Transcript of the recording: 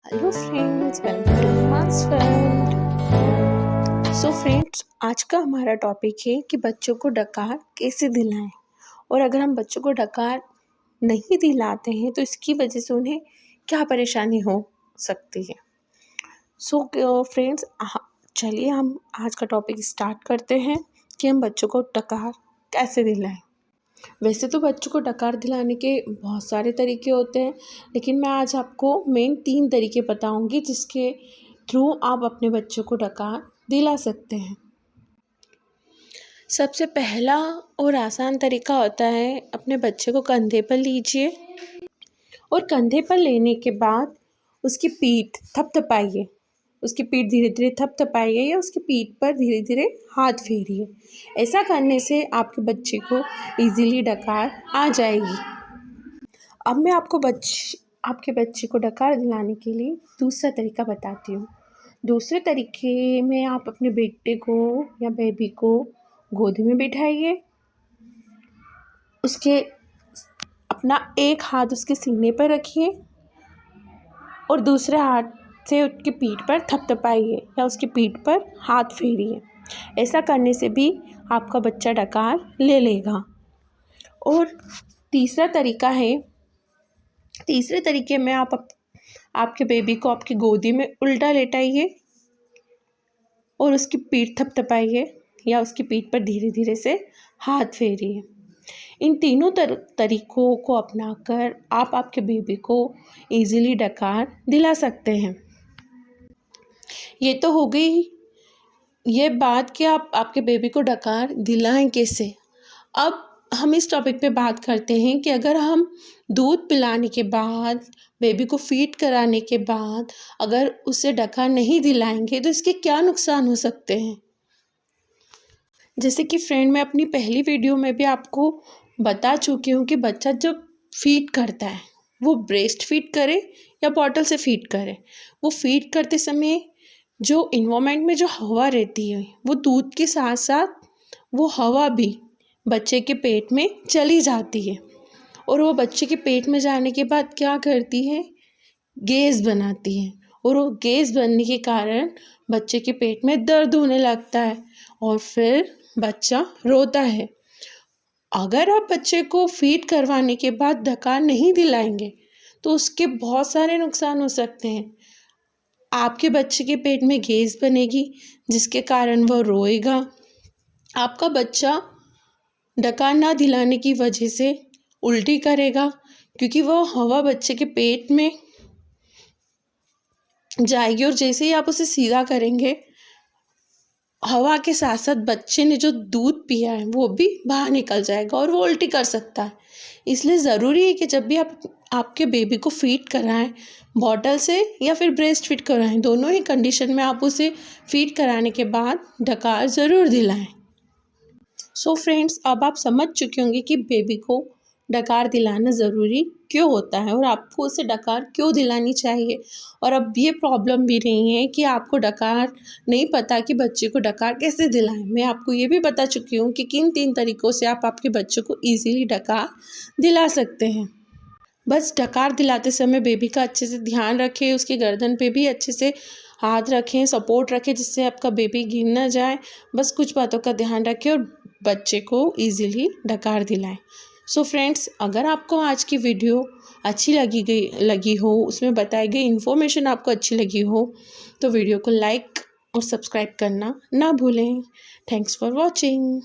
Hello friends, welcome to mass world. So friends, आज का हमारा टॉपिक है कि बच्चों को डकार कैसे दिलाएं, और अगर हम बच्चों को डकार नहीं दिलाते हैं तो इसकी वजह से उन्हें क्या परेशानी हो सकती है। सो फ्रेंड्स, चलिए हम आज का टॉपिक स्टार्ट करते हैं कि हम बच्चों को डकार कैसे दिलाएं। वैसे तो बच्चों को डकार दिलाने के बहुत सारे तरीके होते हैं, लेकिन मैं आज आपको मेन 3 तरीके बताऊंगी जिसके थ्रू आप अपने बच्चों को डकार दिला सकते हैं। सबसे पहला और आसान तरीका होता है, अपने बच्चे को कंधे पर लीजिए और कंधे पर लेने के बाद उसकी पीठ थपथपाइए। उसकी पीठ धीरे धीरे थपथपाइए या उसकी पीठ पर धीरे धीरे हाथ फेरिए। ऐसा करने से आपके बच्चे को इजीली डकार आ जाएगी। अब मैं आपके बच्चे को डकार दिलाने के लिए दूसरा तरीका बताती हूँ। दूसरे तरीके में आप अपने बेटे को या बेबी को गोदी में बिठाइए। उसके अपना एक हाथ उसके सीने पर रखिए और दूसरे हाथ से उसकी पीठ पर थपथपाइए या उसकी पीठ पर हाथ फेरिए। ऐसा करने से भी आपका बच्चा डकार ले लेगा। और तीसरा तरीका है, तीसरे तरीके में आप आपके बेबी को आपकी गोदी में उल्टा लेटाइए और उसकी पीठ थपथपाइए या उसकी पीठ पर धीरे धीरे से हाथ फेरिए। इन तीनों तरीकों को अपनाकर आप आपके बेबी को इजीली डकार दिला सकते हैं। ये तो हो गई ये बात कि आप आपके बेबी को डकार दिलाएं कैसे। अब हम इस टॉपिक पे बात करते हैं कि अगर हम दूध पिलाने के बाद, बेबी को फीड कराने के बाद अगर उसे डकार नहीं दिलाएंगे तो इसके क्या नुकसान हो सकते हैं। जैसे कि फ्रेंड, मैं अपनी पहली वीडियो में भी आपको बता चुकी हूँ कि बच्चा जब फीड करता है, वो ब्रेस्ट फीड करे या बॉटल से फीड करे, वो फीड करते समय जो इन्वायरमेंट में जो हवा रहती है वो दूध के साथ साथ वो हवा भी बच्चे के पेट में चली जाती है। और वो बच्चे के पेट में जाने के बाद क्या करती है, गैस बनाती है। और वो गैस बनने के कारण बच्चे के पेट में दर्द होने लगता है और फिर बच्चा रोता है। अगर आप बच्चे को फीड करवाने के बाद डकार नहीं दिलाएंगे तो उसके बहुत सारे नुकसान हो सकते हैं। आपके बच्चे के पेट में गैस बनेगी जिसके कारण वह रोएगा। आपका बच्चा डकार ना दिलाने की वजह से उल्टी करेगा क्योंकि वह हवा बच्चे के पेट में जाएगी और जैसे ही आप उसे सीधा करेंगे, हवा के साथ साथ बच्चे ने जो दूध पिया है वो भी बाहर निकल जाएगा और वो उल्टी कर सकता है। इसलिए ज़रूरी है कि जब भी आप आपके बेबी को फीड कराएं, बॉटल से या फिर ब्रेस्ट फीड कराएं, दोनों ही कंडीशन में आप उसे फीड कराने के बाद डकार ज़रूर दिलाएं। सो फ्रेंड्स, अब आप समझ चुके होंगे कि बेबी को डकार दिलाना ज़रूरी क्यों होता है और आपको उसे डकार क्यों दिलानी चाहिए। और अब ये प्रॉब्लम भी नहीं है कि आपको डकार नहीं पता कि बच्चे को डकार कैसे दिलाएं। मैं आपको ये भी बता चुकी हूँ कि किन 3 तरीक़ों से आप आपके बच्चों को ईज़िली डकार दिला सकते हैं। बस डकार दिलाते समय बेबी का अच्छे से ध्यान रखें, उसकी गर्दन पे भी अच्छे से हाथ रखें, सपोर्ट रखें जिससे आपका बेबी गिर ना जाए। बस कुछ बातों का ध्यान रखें और बच्चे को ईज़िली डकार दिलाएं। सो फ्रेंड्स, अगर आपको आज की वीडियो अच्छी लगी हो, उसमें बताई गई इन्फॉर्मेशन आपको अच्छी लगी हो, तो वीडियो को लाइक और सब्सक्राइब करना ना भूलें। Thanks for watching.